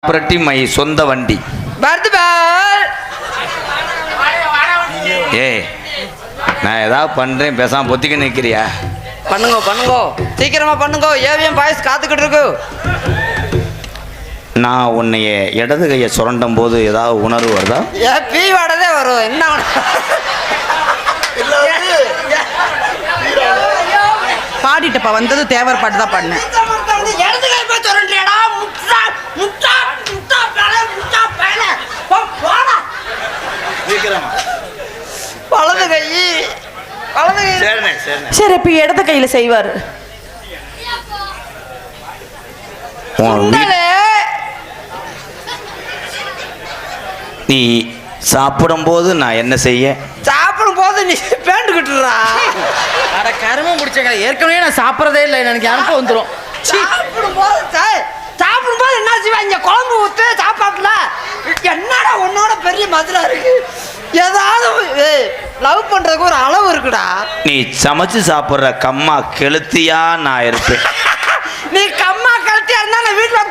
புரட்டி மை சொந்த வண்டி ஏய் நான் ஏதாவது பண்ணுறேன் பேசாமல் பொத்திக்க நிற்கிறியா? பண்ணுங்க சீக்கிரமா பண்ணுங்க. ஏவிஎம் பாய்ஸ் காத்துக்கிட்டு இருக்கு. நான் உன்னைய இடது கையை சுரண்டும் போது ஏதாவது உணர்வு வருதா? பீ வாடதே வரும். என்ன பாடிட்டப்பா வந்தது தேவர் பாட்டு தான் பாடினேன். வலது கை சரி இப்ப இடது கையில செய்வாரு. நீ சாப்பிடும் போது நான் என்ன செய்ய? சாப்பிடும் போது நீ பேண்ட் கட்டுறா. அட கருமம் முடிச்ச ஏற்கனவே நான் சாப்பிட்றதே இல்லை. எனக்கு அனுப்ப வந்துடும். சாப்பிடும் போது என்ன செய்வா? இங்க குழம்பு ஊத்து சாப்பாட்டுல என்னடா உன்னோட பெரிய மதுரா இருக்கு. ஏதாவது லவ் பண்றதுக்கு ஒரு அளவு இருக்குடா. நீ சமைச்சு சாப்பிட்ற கம்மா கெளுத்தியா நான் இருப்பேன். நீ கம்மா கழுத்தியா இருந்தா நான் வீட்டுல